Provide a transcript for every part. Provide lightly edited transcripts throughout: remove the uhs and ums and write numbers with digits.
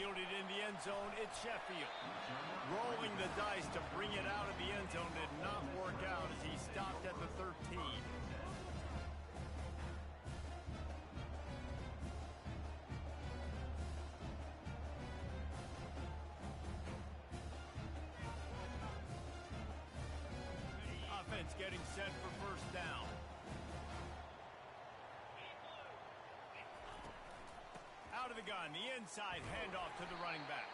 Fielded in the end zone, it's Sheffield. Rolling the dice to bring it out of the end zone did not work out as he stopped at the 13. Offense getting set for first down. Out of the gun, the inside handoff to the running back.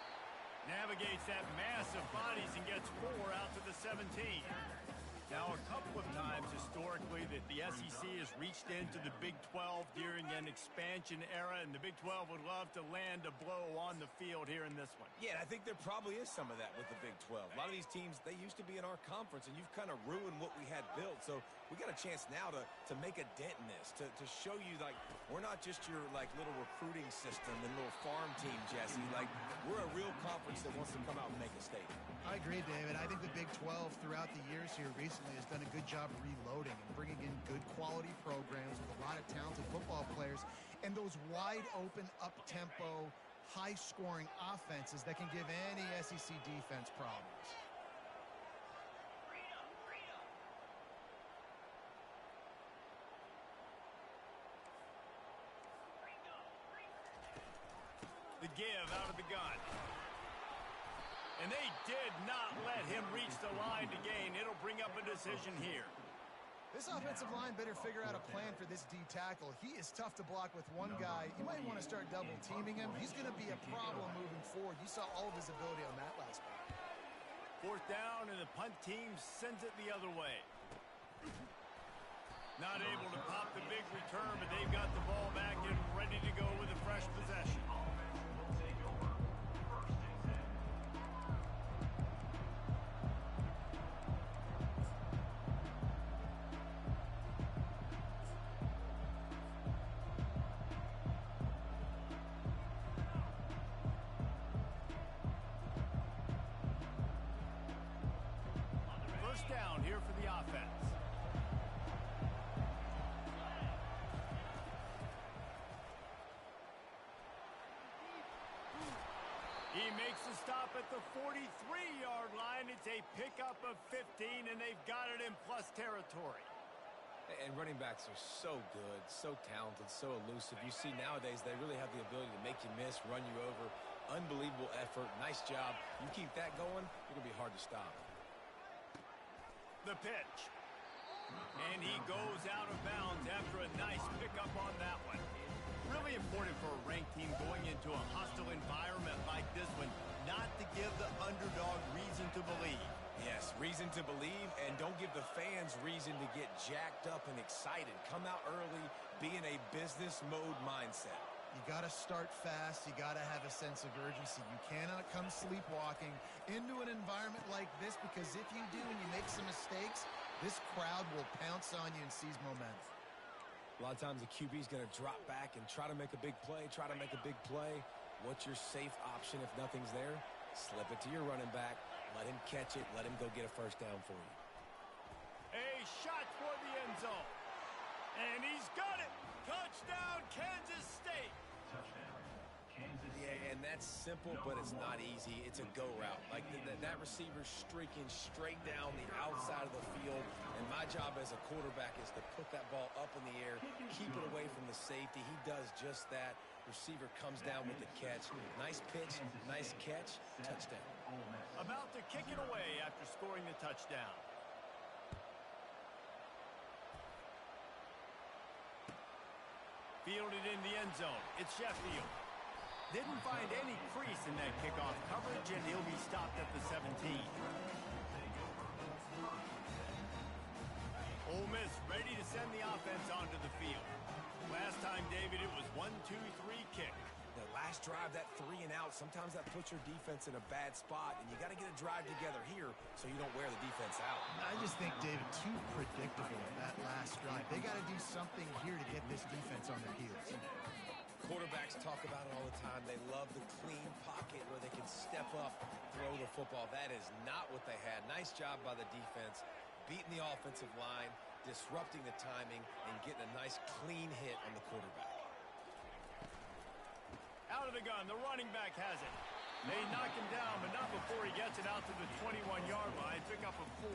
Navigates that mass of bodies and gets 4 out to the 17. Now, a couple of times historically that the SEC has reached into the Big 12 during an expansion era, and the Big 12 would love to land a blow on the field here in this one. Yeah, and I think there probably is some of that with the Big 12. A lot of these teams, they used to be in our conference, and you've kind of ruined what we had built. So we got a chance now to make a dent in this, to show you, like, we're not just your, like, little recruiting system and little farm team, Jesse. Like, we're a real conference that wants to come out and make a statement. I agree, David. I think the Big 12 throughout the years here recently has done a good job reloading and bringing in good quality programs with a lot of talented football players and those wide open, up-tempo, high-scoring offenses that can give any SEC defense problems. The give out of the gun. And they did not let him reach the line to gain. It'll bring up a decision here. This offensive line better figure out a plan for this D tackle. He is tough to block with one guy. You might want to start double teaming him. He's going to be a problem moving forward. You saw all of his ability on that last play. Fourth down, and the punt team sends it the other way. Not able to pop the big return, but they've got the ball back and ready to go with a fresh possession. Down here for the offense. He makes a stop at the 43-yard line. It's a pickup of 15, and they've got it in plus territory. And running backs are so good, so talented, so elusive. You see nowadays they really have the ability to make you miss, run you over. Unbelievable effort. Nice job. You keep that going, you're going to be hard to stop. The pitch. And he goes out of bounds after a nice pickup on that one. Really important for a ranked team going into a hostile environment like this one, not to give the underdog reason to believe. Yes, reason to believe, and don't give the fans reason to get jacked up and excited. Come out early, be in a business mode mindset. You got to start fast. You got to have a sense of urgency. You cannot come sleepwalking into an environment like this, because if you do and you make some mistakes, this crowd will pounce on you and seize momentum. A lot of times the QB is going to drop back and try to make a big play, What's your safe option if nothing's there? Slip it to your running back. Let him catch it. Let him go get a first down for you. A shot for the end zone. And he's got it. Touchdown, Kansas State. Touchdown, Kansas State. Yeah, and that's simple, but it's not easy. It's a go route. Like that receiver's streaking straight down the outside of the field, and my job as a quarterback is to put that ball up in the air, keep it away from the safety. He does just that. Receiver comes down with the catch. Nice pitch, nice catch, touchdown. About to kick it away after scoring the touchdown. Fielded in the end zone. It's Sheffield. Didn't find any crease in that kickoff coverage, and he'll be stopped at the 17. Ole Miss ready to send the offense onto the field. Last time, David, it was 1-2-3 kick. The last drive, that 3 and out, sometimes that puts your defense in a bad spot, and you got to get a drive together here so you don't wear the defense out. I just think, David, too predictable that last drive. They got to do something here to get this defense on their heels. Quarterbacks talk about it all the time. They love the clean pocket where they can step up, throw the football. That is not what they had. Nice job by the defense, beating the offensive line, disrupting the timing, and getting a nice clean hit on the quarterback. Out of the gun, the running back has it. They knock him down, but not before he gets it out to the 21-yard line. Pick up a 4.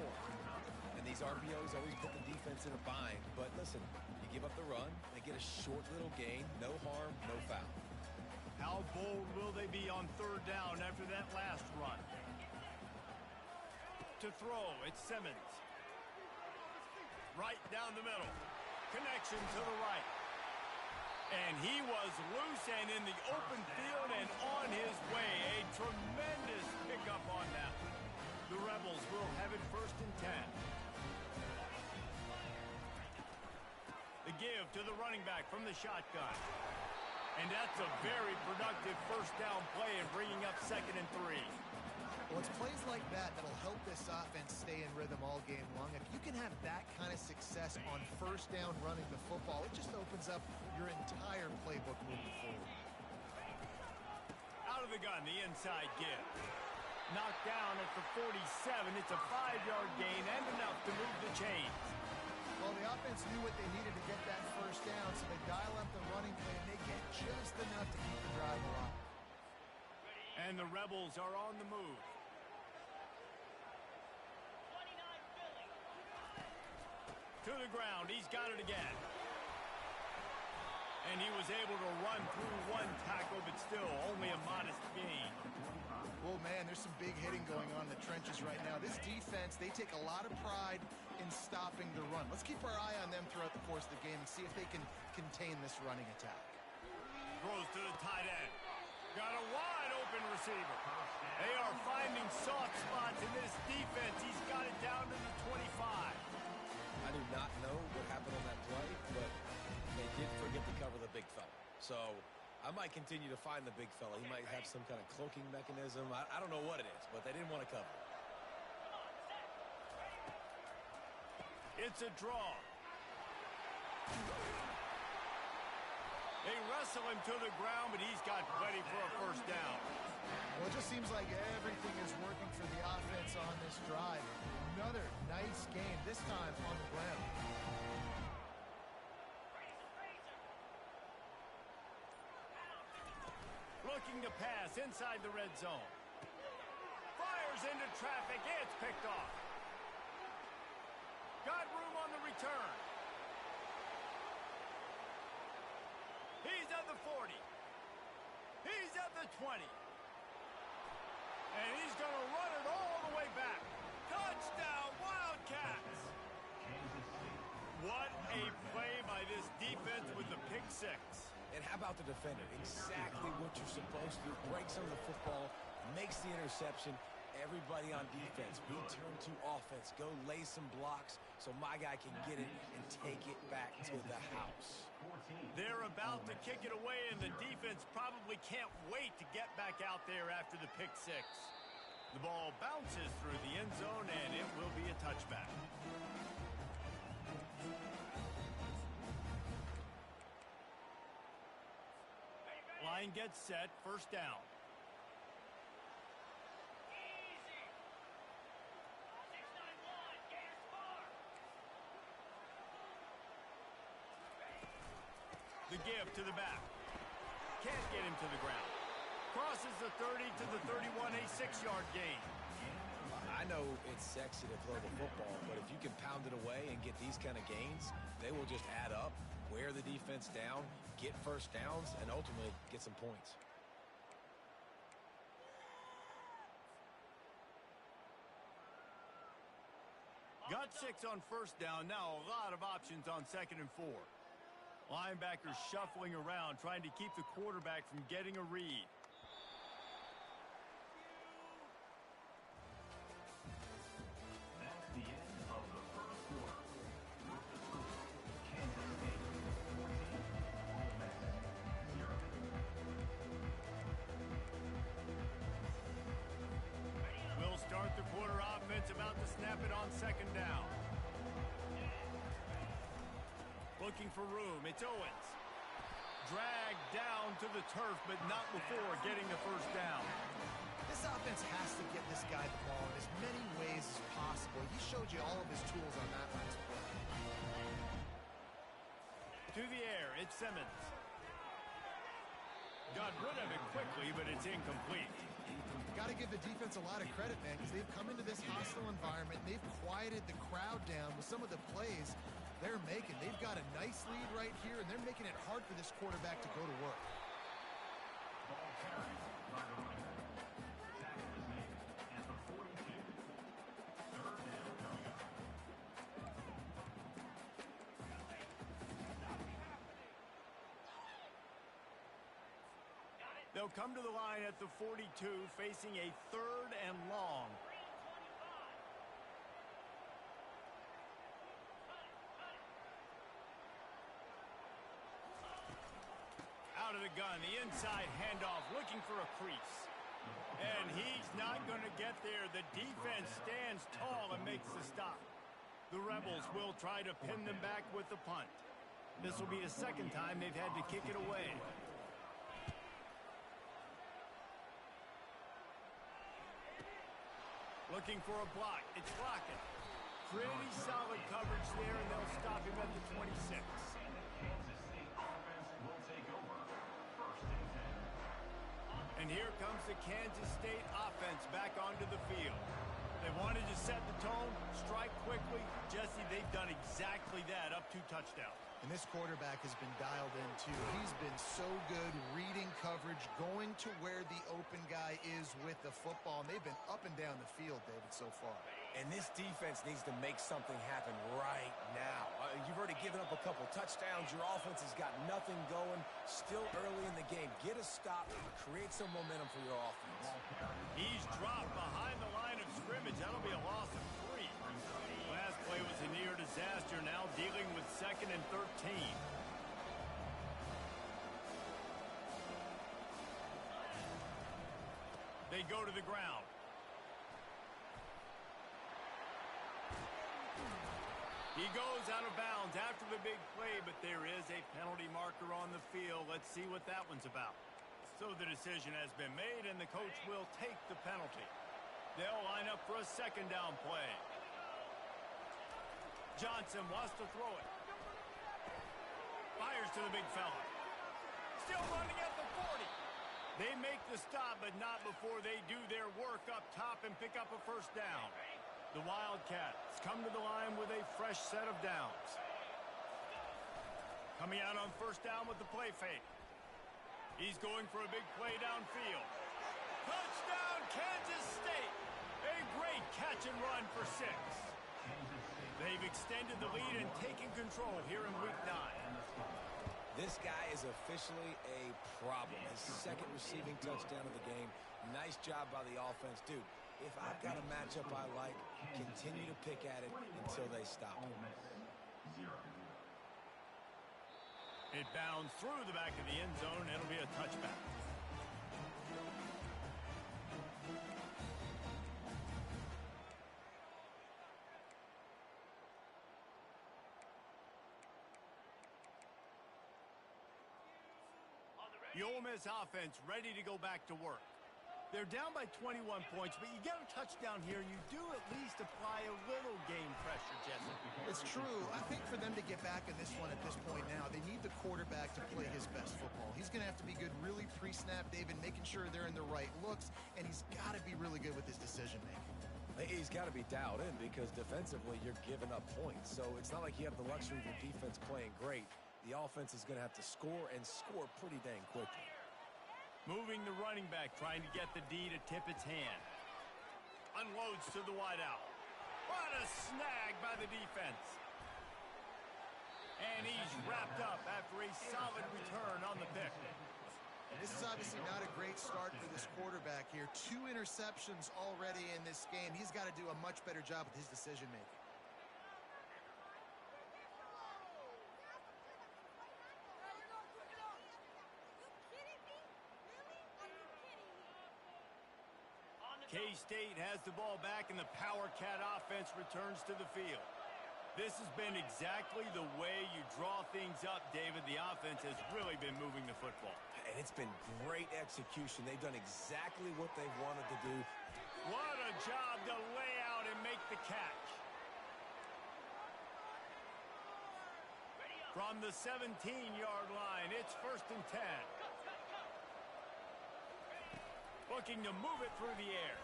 And these RPOs always put the defense in a bind. But listen, you give up the run, they get a short little gain, no harm, no foul. How bold will they be on third down after that last run? To throw, it's Simmons. Right down the middle. Connection to the right. And he was loose and in the open field and on his way. A tremendous pickup on that. The Rebels will have it 1st and 10. The give to the running back from the shotgun. And that's a very productive first down play and bringing up 2nd and 3. Well, it's plays like that that'll help this offense stay in rhythm all game long. If you can have that kind of success on first down running the football, it just opens up your entire playbook moving forward. Out of the gun, the inside give. Knocked down at the 47. It's a 5-yard gain and enough to move the chains. Well, the offense knew what they needed to get that first down, so they dial up the running play, and they get just enough to keep the drive alive. And the Rebels are on the move. To the ground, he's got it again. And he was able to run through one tackle, but still only a modest gain. Well, man, there's some big hitting going on in the trenches right now. This defense, they take a lot of pride in stopping the run. Let's keep our eye on them throughout the course of the game and see if they can contain this running attack. Throws to the tight end. Got a wide open receiver. They are finding soft spots in this defense. He's got it down to the 25. I do not know what happened on that play, but they did forget to cover the big fella. So I might continue to find the big fella. He might have some kind of cloaking mechanism. I don't know what it is, but they didn't want to cover it. It's a draw. They wrestle him to the ground, but he's got plenty for a first down. Well, it just seems like everything is working for the offense on this drive. Another nice game, this time on the ground. Looking to pass inside the red zone. Fires into traffic. It's picked off. Got room on the return. He's at the 40. He's at the 20. And he's going to run it all the way back. Touchdown, Wildcats! What a play by this defense with the pick six. And how about the defender? Exactly what you're supposed to do. Breaks on the football, makes the interception. Everybody on defense, we turn to offense. Go lay some blocks so my guy can get it and take it back to the house. They're about to kick it away, and the defense probably can't wait to get back out there after the pick six. The ball bounces through the end zone, and it will be a touchback. Line gets set, first down. The give to the back. Can't get him to the ground. Crosses the 30 to the 31, a 6-yard gain. I know it's sexy to throw the football, but if you can pound it away and get these kind of gains, they will just add up, wear the defense down, get first downs, and ultimately get some points. Got 6 on first down. Now a lot of options on 2nd and 4. Linebackers shuffling around, trying to keep the quarterback from getting a read. That's the end of the first quarter. With the score, Kansas State 14, Ole Miss 0. We'll start the quarter offense, about to snap it on 2nd down. Looking for room, it's Owens. Dragged down to the turf, but not before getting the first down. This offense has to get this guy the ball in as many ways as possible. He showed you all of his tools on that last play. To the air, it's Simmons. Got rid of it quickly, but it's incomplete. Got to give the defense a lot of credit, man, because they've come into this hostile environment. And they've quieted the crowd down with some of the plays they're making. They've got a nice lead right here, and they're making it hard for this quarterback to go to work. Ball carried by the running back. Tackle is made at the 42. Third down coming up. They'll come to the line at the 42, facing a 3rd and long. Out of the gun, the inside handoff, looking for a crease. And he's not going to get there. The defense stands tall and makes the stop. The Rebels will try to pin them back with the punt. This will be the 2nd time they've had to kick it away. Looking for a block. It's blocking. Pretty solid coverage there, and they'll stop him at the 26. Kansas State offense will take over. 1st and 10. And here comes the Kansas State offense back onto the field. They wanted to set the tone, strike quickly. Jesse, they've done exactly that, up 2 touchdowns. And this quarterback has been dialed in, too. He's been so good reading coverage, going to where the open guy is with the football. And they've been up and down the field, David, so far. And this defense needs to make something happen right now. You've already given up a couple touchdowns. Your offense has got nothing going. Still early in the game. Get a stop. Create some momentum for your offense. He's dropped behind the line of scrimmage. That'll be a loss of 3. Last play was a near disaster. Now dealing with 2nd and 13. They go to the ground. He goes out of bounds after the big play, but there is a penalty marker on the field. Let's see what that one's about. So the decision has been made, and the coach will take the penalty. They'll line up for a 2nd down play. Johnson wants to throw it. Fires to the big fella. Still running at the 40. They make the stop, but not before they do their work up top and pick up a 1st down. The Wildcats come to the line with a fresh set of downs. Coming out on 1st down with the play fake. He's going for a big play downfield. Touchdown, Kansas State! A great catch and run for 6. They've extended the lead and taken control here in Week 9. This guy is officially a problem. His 2nd receiving touchdown of the game. Nice job by the offense. Dude, if I've got a matchup I like, continue to pick at it until they stop. It bounds through the back of the end zone. It'll be a touchback. The Ole Miss offense ready to go back to work. They're down by 21 points, but you get a touchdown here, you do at least apply a little game pressure, Jesse. It's true. I think for them to get back in this one at this point now, they need the quarterback to play his best football. He's going to have to be good really pre-snap, David, making sure they're in the right looks, and he's got to be really good with his decision-making. He's got to be dialed in because defensively you're giving up points. So it's not like you have the luxury of your defense playing great. The offense is going to have to score and score pretty dang quickly. Moving the running back, trying to get the D to tip its hand. Unloads to the wideout. What a snag by the defense. And he's wrapped up after a solid return on the pick. This is obviously not a great start for this quarterback here. 2 interceptions already in this game. He's got to do a much better job with his decision-making. K-State has the ball back, and the Power Cat offense returns to the field. This has been exactly the way you draw things up, David. The offense has really been moving the football. And it's been great execution. They've done exactly what they wanted to do. What a job to lay out and make the catch. From the 17-yard line, it's 1st and 10. Looking to move it through the air.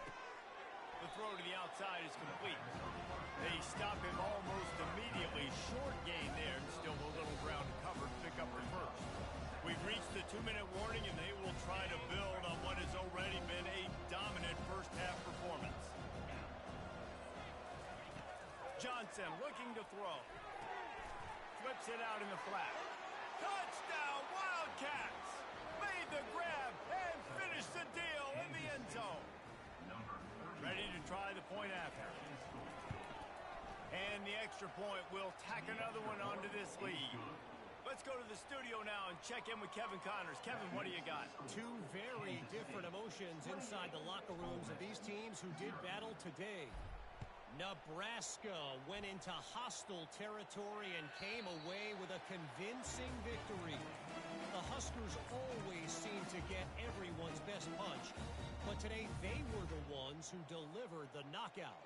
The throw to the outside is complete. They stop him almost immediately. Short gain there. Still a little ground to cover to pick up the first. We've reached the 2-minute warning, and they will try to build on what has already been a dominant first-half performance. Johnson looking to throw. Flips it out in the flat. Touchdown, Wildcats! Made the grab and finished the deal in the end zone. Ready to try the point after. And the extra point will tack another one onto this lead. Let's go to the studio now and check in with Kevin Connors. Kevin, what do you got? Two very different emotions inside the locker rooms of these teams who did battle today. Nebraska went into hostile territory and came away with a convincing victory. The Huskers always seem to get everyone's best punch, but today they were the ones who delivered the knockout.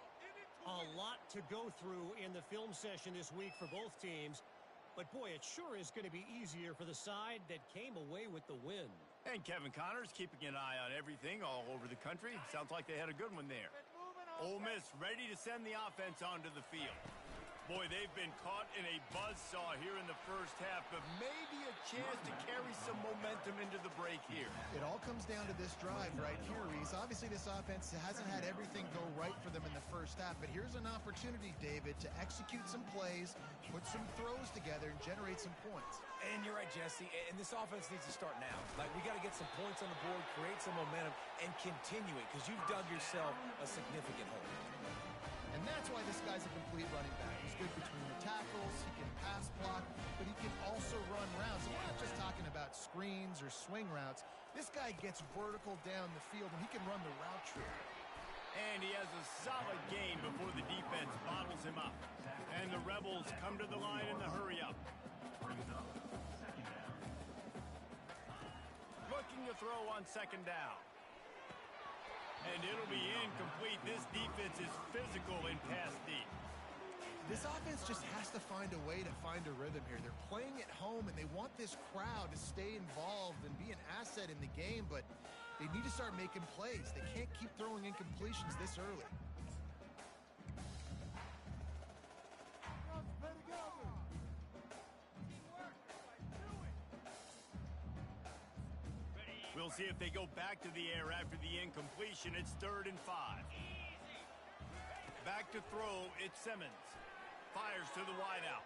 A lot to go through in the film session this week for both teams, but boy, it sure is going to be easier for the side that came away with the win. And Kevin Connors keeping an eye on everything all over the country. Sounds like they had a good one there. Ole Miss ready to send the offense onto the field. Boy, they've been caught in a buzzsaw here in the first half, but maybe a chance to carry some momentum into the break here. It all comes down to this drive right here, Reese. Obviously, this offense hasn't had everything go right for them in the first half, but here's an opportunity, David, to execute some plays, put some throws together, and generate some points. And you're right, Jesse, and this offense needs to start now. Like, we got to get some points on the board, create some momentum, and continue it, because you've dug yourself a significant hole. And that's why this guy's a complete running back. He's good between the tackles, he can pass block, but he can also run routes. And we're not just talking about screens or swing routes. This guy gets vertical down the field, and he can run the route tree. And he has a solid gain before the defense bottles him up. And the Rebels come to the line in the hurry up. Looking to throw on second down. And it'll be incomplete. This defense is physical in pass deep. This offense just has to find a way to find a rhythm here. They're playing at home, and they want this crowd to stay involved and be an asset in the game, but they need to start making plays. They can't keep throwing incompletions this early. We'll see if they go back to the air after the incompletion. It's 3rd and 5. Back to throw, it's Simmons. Fires to the wideout.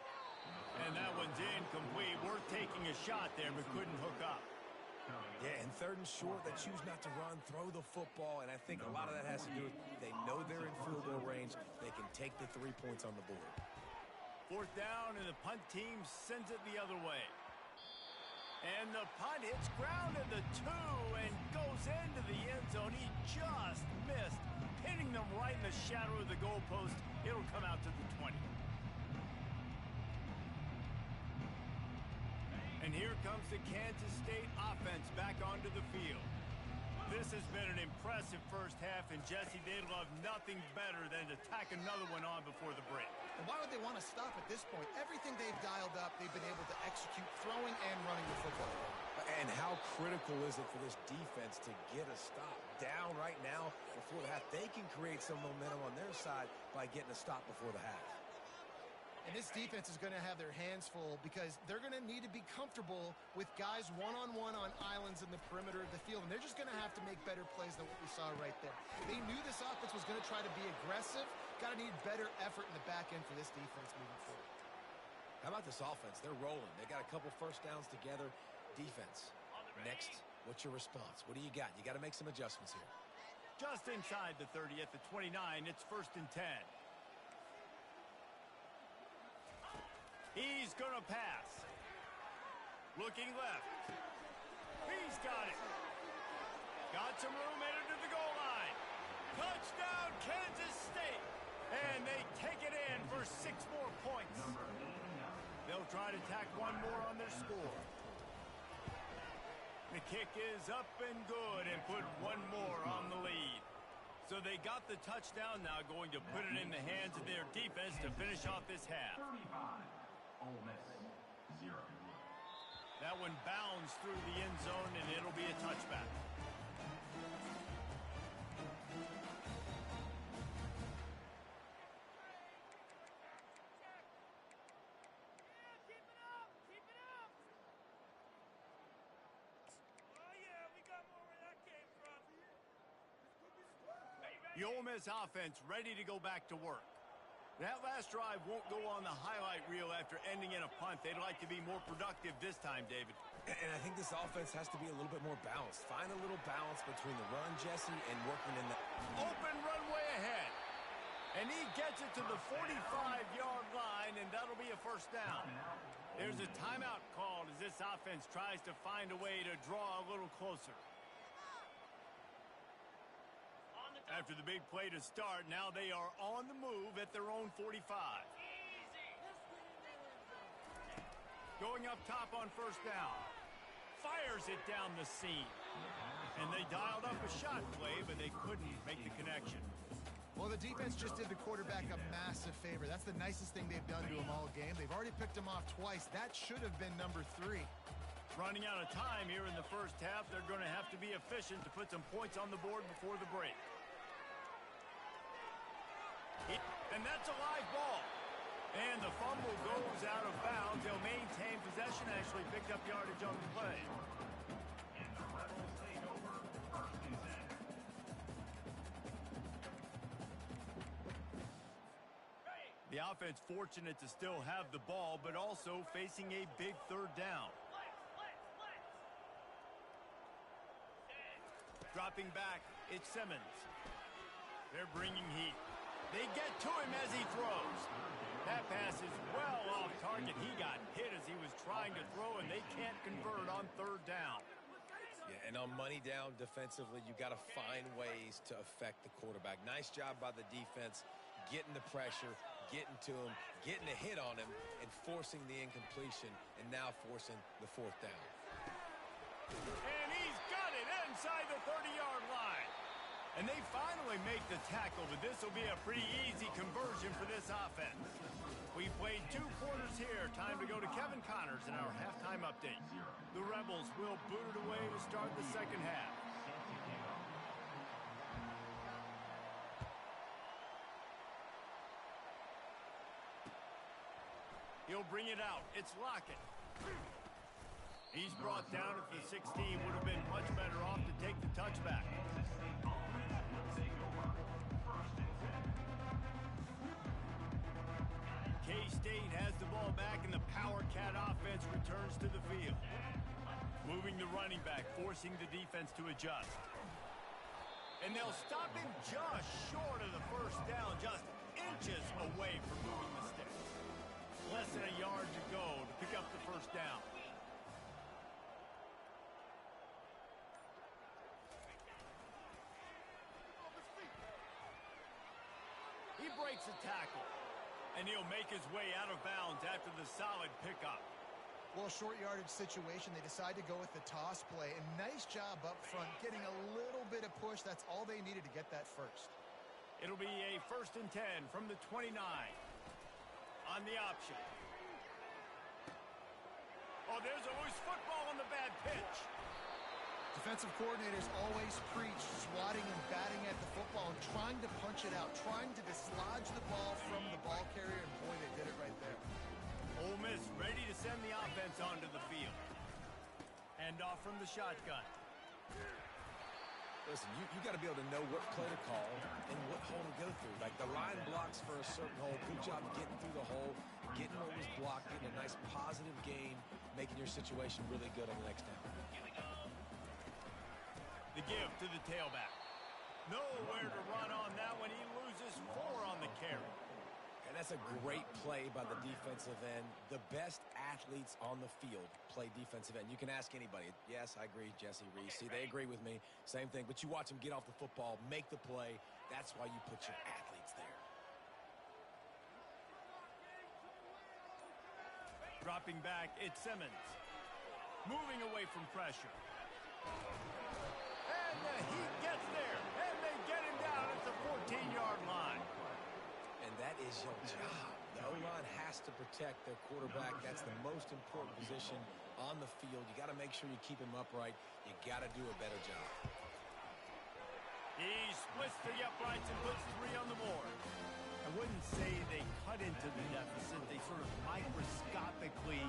And that one's incomplete. Worth taking a shot there, but couldn't hook up. Yeah, and 3rd and short, they choose not to run, throw the football, and I think a lot of that has to do with they know they're in field goal range. They can take the 3 points on the board. 4th down, and the punt team sends it the other way. And the punt hits ground at the 2 and goes into the end zone. He just missed, hitting them right in the shadow of the goalpost. It'll come out to the 20. And here comes the Kansas State offense back onto the field. This has been an impressive first half, and Jesse, they'd love nothing better than to tack another one on before the break. And why would they want to stop at this point? Everything they've dialed up, they've been able to execute throwing and running the football. And how critical is it for this defense to get a stop? Down right now before the half. They can create some momentum on their side by getting a stop before the half. And this defense is going to have their hands full because they're going to need to be comfortable with guys one-on-one on islands in the perimeter of the field. And they're just going to have to make better plays than what we saw right there. They knew this offense was going to try to be aggressive. Got to need better effort in the back end for this defense moving forward. How about this offense? They're rolling. They got a couple first downs together. Defense. Next, what's your response? What do you got? You got to make some adjustments here. Just inside the 30 at the 29, it's 1st and 10. He's going to pass. Looking left. He's got it. Got some room headed to the goal line. Touchdown, Kansas State. And they take it in for 6 more points. They'll try to tack one more on their score. The kick is up and good and put one more on the lead. So they got the touchdown, now going to put it in the hands of their defense to finish off this half. 35. Ole Miss 0. That one bounds through the end zone, and it'll be a touchback. The Ole Miss offense ready to go back to work. That last drive won't go on the highlight reel after ending in a punt. They'd like to be more productive this time, David. And I think this offense has to be a little bit more balanced. Find a little balance between the run, Jesse, and working in the open runway ahead. And he gets it to the 45-yard line, and that'll be a first down. There's a timeout called as this offense tries to find a way to draw a little closer. After the big play to start, now they are on the move at their own 45. Going up top on first down. Fires it down the seam. And they dialed up a shot play, but they couldn't make the connection. Well, the defense just did the quarterback a massive favor. That's the nicest thing they've done to him all game. They've already picked him off twice. That should have been number 3. Running out of time here in the first half, they're going to have to be efficient to put some points on the board before the break. And that's a live ball. And the fumble goes out of bounds. They'll maintain possession, actually picked up yardage on the play. And the Rebels take over 1st and 10. The offense fortunate to still have the ball, but also facing a big third down. Dropping back, it's Simmons. They're bringing heat. They get to him as he throws. That pass is well off target. He got hit as he was trying to throw, and they can't convert on third down. Yeah, and on money down defensively, you got to find ways to affect the quarterback. Nice job by the defense, getting the pressure, getting to him, getting a hit on him, and forcing the incompletion, and now forcing the fourth down. And he's got it inside the 30-yard line. And they finally make the tackle, but this will be a pretty easy conversion for this offense. We played 2 quarters here. Time to go to Kevin Connors in our halftime update. The Rebels will boot it away to start the second half. He'll bring it out. It's Lockett. He's brought down at the 16. Would have been much better off to take the touchback. K-State has the ball back, and the Power Cat offense returns to the field. Moving the running back, forcing the defense to adjust. And they'll stop him just short of the first down, just inches away from moving the sticks. Less than a yard to go to pick up the first down. He breaks a tackle. And he'll make his way out of bounds after the solid pickup. Well, short yardage situation, they decide to go with the toss play. And nice job up front, getting a little bit of push. That's all they needed to get that first. It'll be a 1st and 10 from the 29. On the option. Oh, there's a loose football on the bad pitch. Defensive coordinators always preach swatting and batting at the football and trying to punch it out, trying to dislodge the ball from the ball carrier, and boy, they did it right there. Ole Miss ready to send the offense onto the field. Hand off from the shotgun. Listen, you got to be able to know what play to call and what hole to go through. Like the line blocks for a certain hole. Good job getting through the hole, getting what was blocked, getting a nice positive gain, making your situation really good on the next down. The give to the tailback. Nowhere to run on that one. He loses 4 on the carry. And that's a great play by the defensive end. The best athletes on the field play defensive end. You can ask anybody. Yes, I agree, Jesse Reese. See, they agree with me. Same thing. But you watch them get off the football, make the play. That's why you put your athletes there. Dropping back, it's Simmons. Moving away from pressure. And the heat gets there. And they get him down at the 14-yard line. And that is your job. The O-line has to protect their quarterback. That's the most important position on the field. You got to make sure you keep him upright. You got to do a better job. He splits the uprights and puts 3 on the board. I wouldn't say they cut into the deficit. They sort of microscopically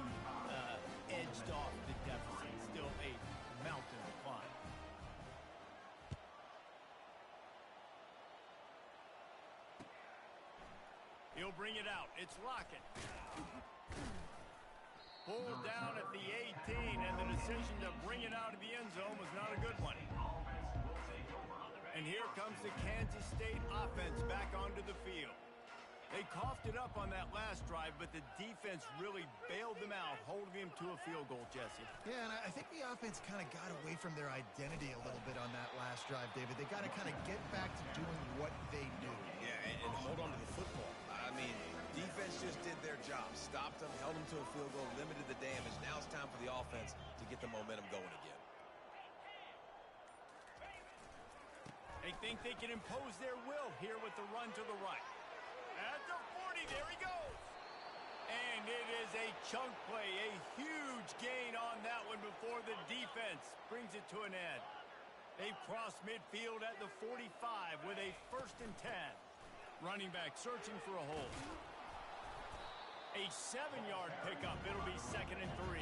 edged off the deficit. Still a mountain to climb. He'll bring it out. It's Lockett. Pulled down at the 18, and the decision to bring it out of the end zone was not a good one. And here comes the Kansas State offense back onto the field. They coughed it up on that last drive, but the defense really bailed them out, holding him to a field goal, Jesse. Yeah, and I think the offense kind of got away from their identity a little bit on that last drive, David. They got to kind of get back to doing what they do. Yeah, and hold on to the football. I mean, defense just did their job. Stopped them, held them to a field goal, limited the damage. Now it's time for the offense to get the momentum going again. They think they can impose their will here with the run to the right. At the 40, there he goes. And it is a chunk play, a huge gain on that one before the defense brings it to an end. They cross midfield at the 45 with a 1st and 10. Running back searching for a hole. A 7-yard pickup. It'll be 2nd and 3.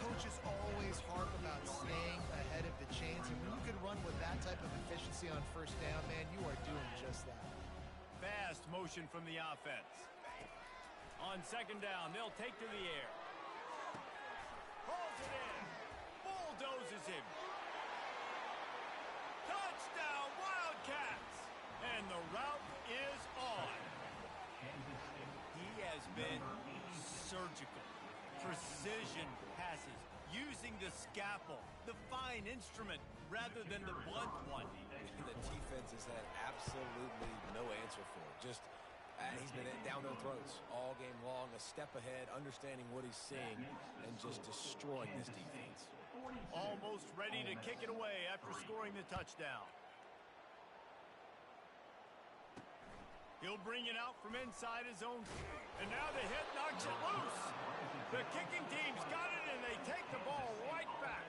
Coaches always harp about staying ahead of the chains, and when you can run with that type of efficiency on 1st down, man, you are doing just that. Fast motion from the offense. On 2nd down, they'll take to the air. Pulls it in. Bulldozes him. Touchdown, Wildcats! And the route is on. He has been surgical. Precision passes. Using the scalpel, the fine instrument, rather than the blunt one. The defense has had absolutely no answer for it. Just, he's been down their throats all game long, a step ahead, understanding what he's seeing, and just destroying this defense. Almost ready to kick it away after scoring the touchdown. He'll bring it out from inside his own. And now the hit knocks it loose. The kicking team's got it, and they take the ball right back.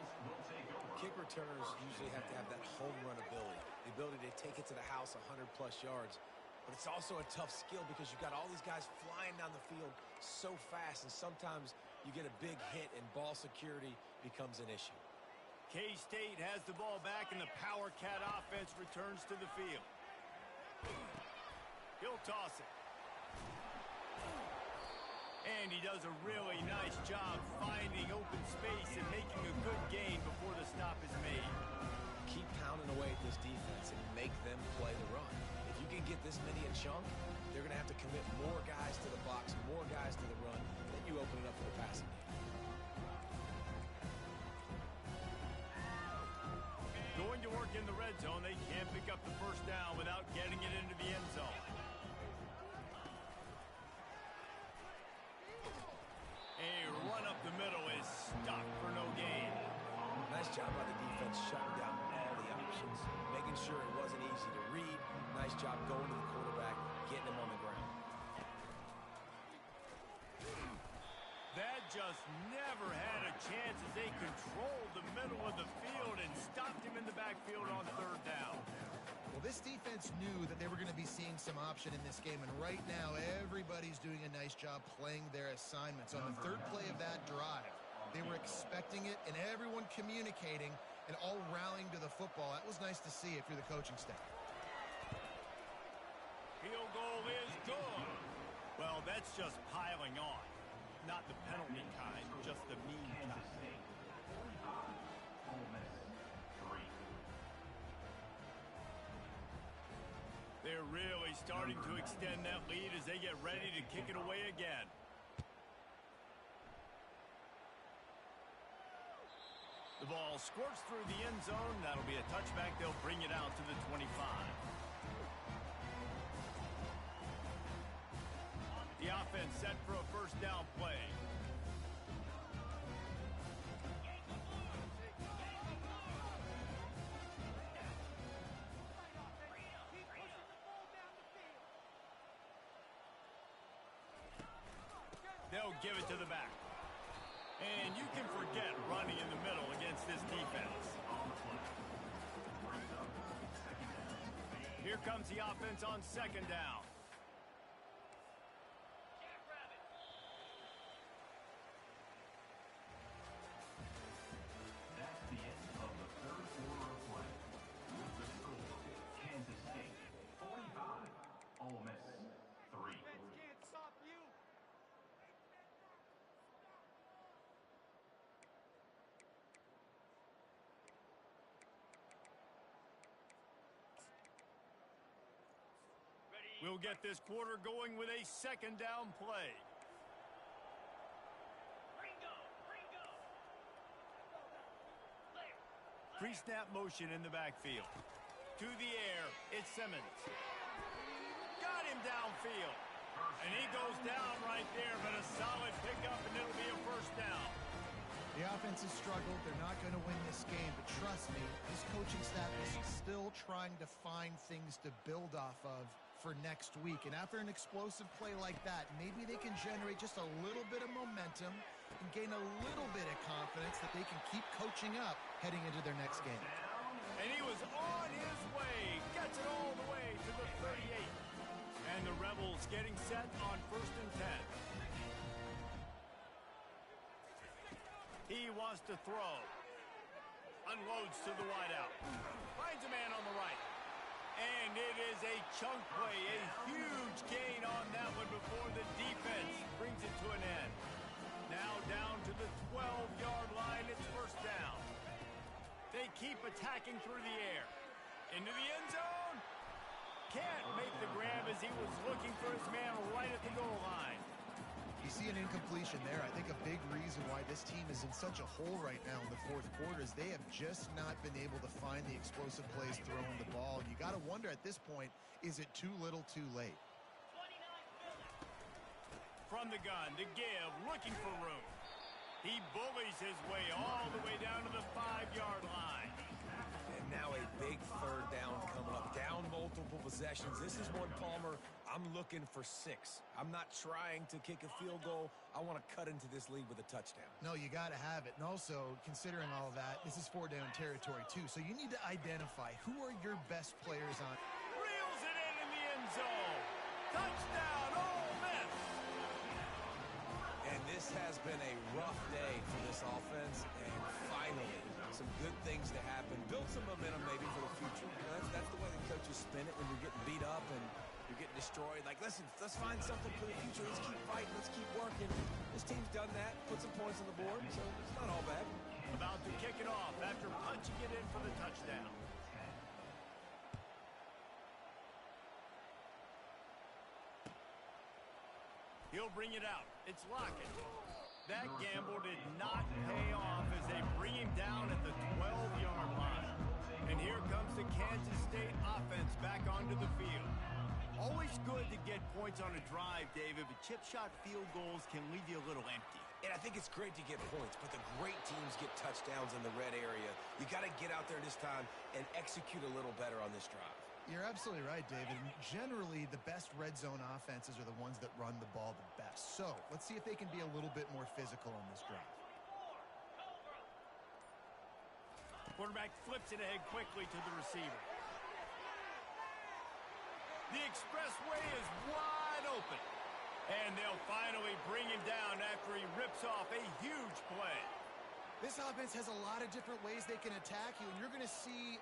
Kick returners usually have to have that home run ability, the ability to take it to the house 100-plus yards. But it's also a tough skill because you've got all these guys flying down the field so fast, and sometimes you get a big hit and ball security becomes an issue. K-State has the ball back, and the Power Cat offense returns to the field. He'll toss it. And he does a really nice job finding open space and making a good gain before the stop is made. Keep pounding away at this defense and make them play the run. If you can get this many a chunk, they're going to have to commit more guys to the box, more guys to the run, then you open it up for the passing game. Going to work in the red zone, they can't pick up the 1st down without getting it into the end zone. A run up the middle is stopped for no gain. Nice job by the defense shutting down all the options, making sure it wasn't easy to read. Nice job going to the quarterback, getting him on the ground. That just never had a chance as they controlled the middle of the field and stopped him in the backfield on 3rd down. Well, this defense knew that they were going to be seeing some option in this game, and right now everybody's doing a nice job playing their assignments. On the 3rd play of that drive, they were expecting it, and everyone communicating and all rallying to the football. That was nice to see if you're the coaching staff. Field goal is good. Well, that's just piling on. Not the penalty kind, just the mean kind. They're really starting to extend that lead as they get ready to kick it away again. The ball squirts through the end zone. That'll be a touchback. They'll bring it out to the 25. The offense set for a 1st down play. They'll give it to the back. And you can forget running in the middle against this defense. Here comes the offense on 2nd down. That's the end of the 3rd quarter of play. With the score, Kansas State 45, Ole Miss 3. he'll get this quarter going with a second down play. Pre-snap motion in the backfield. To the air, it's Simmons. Got him downfield. And he goes down right there, but a solid pickup, and it'll be a first down. The offense has struggled. They're not going to win this game, but trust me, this coaching staff is still trying to find things to build off of for next week. And after an explosive play like that, maybe they can generate just a little bit of momentum and gain a little bit of confidence that they can keep coaching up heading into their next game. And he was on his way. Gets it all the way to the 38. And the Rebels getting set on 1st and 10. He wants to throw. Unloads to the wideout. Finds a man on the right. And it is a chunk play. A huge gain on that one before the defense brings it to an end. Now down to the 12-yard line. It's first down. They keep attacking through the air. Into the end zone. Can't make the grab as he was looking for his man right at the goal line. You see an incompletion there. I think a big reason why this team is in such a hole right now in the fourth quarter is they have just not been able to find the explosive plays throwing the ball. And you got to wonder at this point, is it too little too late? From the gun, to give, looking for room. He bullies his way all the way down to the 5-yard line. And now a big third down coming up. Down multiple possessions. This is one, Palmer, I'm looking for 6. I'm not trying to kick a field goal. I want to cut into this lead with a touchdown. No, you got to have it. And also, considering all of that, this is 4-down territory too. So you need to identify who are your best players on. Reels it in the end zone. Touchdown, Ole Miss. And this has been a rough day for this offense. And finally, some good things to happen. Build some momentum maybe for the future. That's the way the coaches spin it when you're getting beat up and you're getting destroyed. Like, listen, let's find something for the future. Let's keep fighting. Let's keep working. This team's done that. Put some points on the board, so it's not all bad. About to kick it off after punching it in for the touchdown. He'll bring it out. It's Lockett. That gamble did not pay off as they bring him down at the 12-yard line. And here comes the Kansas State offense back onto the field. Always good to get points on a drive, David, but chip shot field goals can leave you a little empty. And I think it's great to get points, but the great teams get touchdowns in the red area. You got to get out there this time and execute a little better on this drive. You're absolutely right, David. Generally, the best red zone offenses are the ones that run the ball the best. So let's see if they can be a little bit more physical on this drive. Quarterback flips it ahead quickly to the receiver. The expressway is wide open. And they'll finally bring him down after he rips off a huge play. This offense has a lot of different ways they can attack you, and you're going to see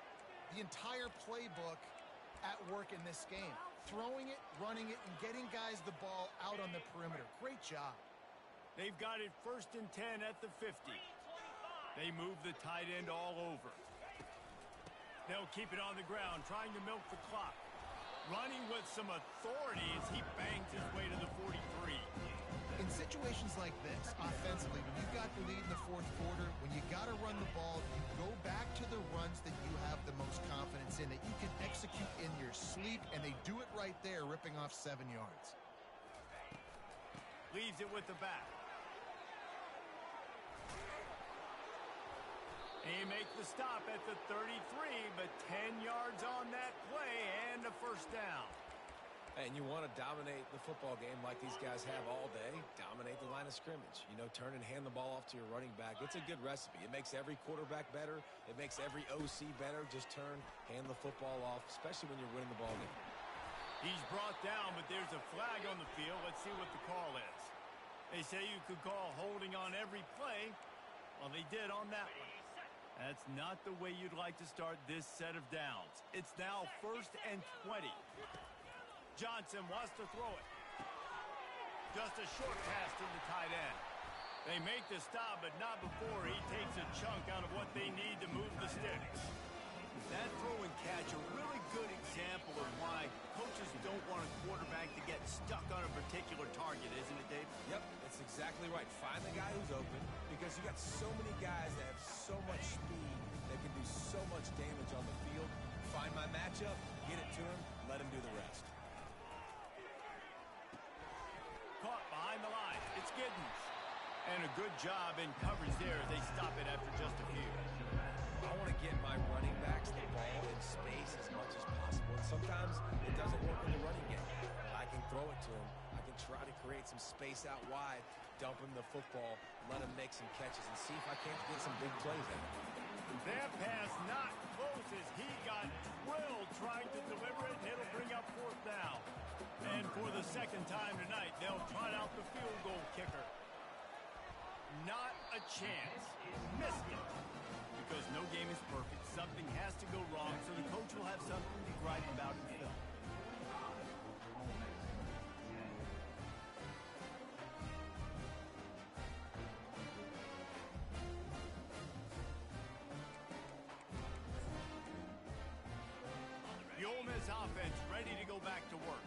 the entire playbook at work in this game. Throwing it, running it, and getting guys the ball out on the perimeter. Great job. They've got it 1st and 10 at the 50. They move the tight end all over. They'll keep it on the ground, trying to milk the clock. Running with some authority as he bangs his way to the 43. In situations like this, offensively, when you've got the lead in the fourth quarter, when you got to run the ball, you go back to the runs that you have the most confidence in, that you can execute in your sleep, and they do it right there, ripping off 7 yards. Leaves it with the back. He makes the stop at the 33, but 10 yards on that play and a first down. And you want to dominate the football game like these guys have all day. Dominate the line of scrimmage. You know, turn and hand the ball off to your running back. It's a good recipe. It makes every quarterback better. It makes every OC better. Just turn, hand the football off, especially when you're winning the ball game. He's brought down, but there's a flag on the field. Let's see what the call is. They say you could call holding on every play. Well, they did on that one. That's not the way you'd like to start this set of downs. It's now 1st and 20. Johnson wants to throw it. Just a short pass to the tight end. They make the stop, but not before he takes a chunk out of what they need to move the sticks. That throw and catch, a really good example of why coaches don't want a quarterback to get stuck on a particular target, isn't it, Dave? Yep, that's exactly right. Find the guy who's open because you got so many guys that have so much speed that can do so much damage on the field. Find my matchup, get it to him, let him do the rest. Caught behind the line. It's Giddens. And a good job in coverage there as they stop it after just a few. I want to get my running backs the ball in space as much as possible. And sometimes it doesn't work in the running game. But I can throw it to him. I can try to create some space out wide, dump him the football, let him make some catches, and see if I can't get some big plays out of him. That pass not close as he got drilled trying to deliver it, and it'll bring up fourth down. And for the second time tonight, they'll trot out the field goal kicker. Not a chance. Missed it. Because no game is perfect. Something has to go wrong, so the coach will have something to gripe about in film. The Ole Miss offense ready to go back to work.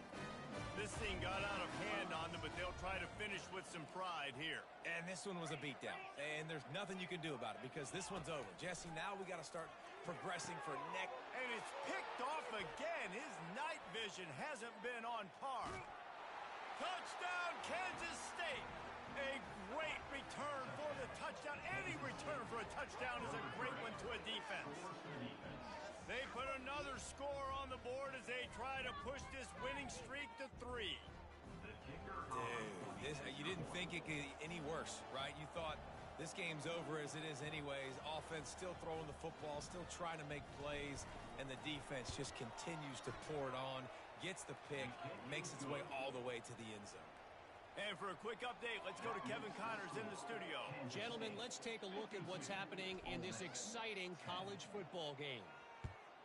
This thing got out of hand on them, but they'll try to finish with some pride here. And this one was a beatdown. And there's nothing you can do about it because this one's over. Jesse, now we got to start progressing for next. And it's picked off again. His night vision hasn't been on par. Touchdown, Kansas State. A great return for the touchdown. Any return for a touchdown is a great one to a defense. They put another score on the board as they try to push this winning streak to 3. Dude, you didn't think it could get any worse, right? You thought this game's over as it is anyways. Offense still throwing the football, still trying to make plays, and the defense just continues to pour it on, gets the pick, makes its way all the way to the end zone. And for a quick update, let's go to Kevin Connors in the studio. Gentlemen, let's take a look at what's happening in this exciting college football game.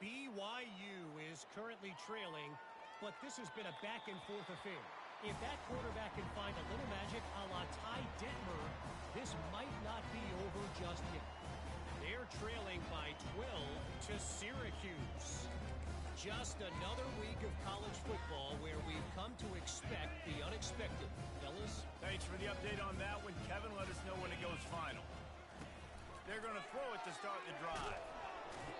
BYU is currently trailing, but this has been a back-and-forth affair. If that quarterback can find a little magic a la Ty Detmer, this might not be over just yet. They're trailing by 12 to Syracuse. Just another week of college football where we've come to expect the unexpected. Fellas? Thanks for the update on that one. Kevin, let us know when it goes final. They're going to throw it to start the drive.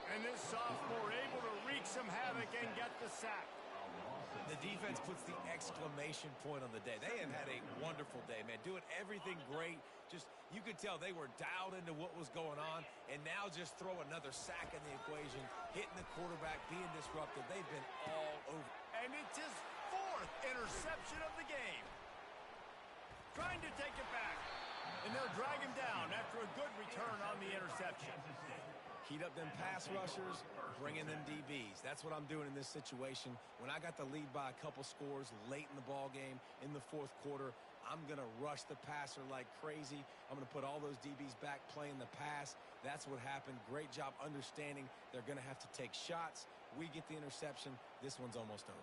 And this sophomore able to wreak some havoc and get the sack. The defense puts the exclamation point on the day. They have had a wonderful day, man. Doing everything great. Just, you could tell they were dialed into what was going on. And now just throw another sack in the equation. Hitting the quarterback, being disruptive. They've been all over. And it's his 4th interception of the game. Trying to take it back. And they'll drag him down after a good return on the interception. Heat up them pass rushers, bring in them DBs. That's what I'm doing in this situation. When I got the lead by a couple scores late in the ball game in the 4th quarter, I'm going to rush the passer like crazy. I'm going to put all those DBs back playing the pass. That's what happened. Great job understanding they're going to have to take shots. We get the interception. This one's almost over.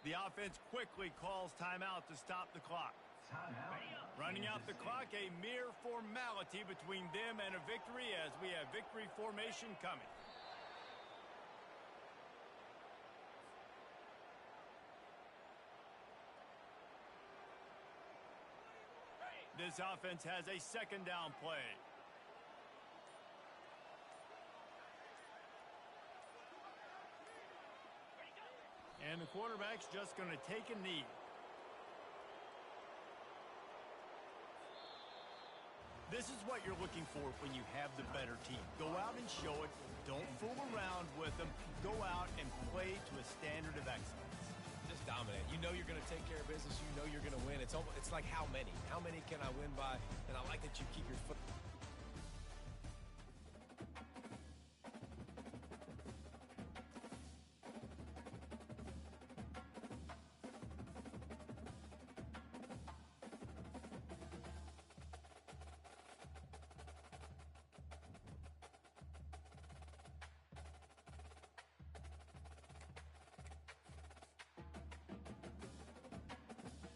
The offense quickly calls timeout to stop the clock. Running out the clock, a mere formality between them and a victory as we have victory formation coming. This offense has a second down play. And the quarterback's just going to take a knee. This is what you're looking for when you have the better team. Go out and show it. Don't fool around with them. Go out and play to a standard of excellence. Just dominate. You know you're going to take care of business. You know you're going to win. It's like how many? How many can I win by? And I like that you keep your foot.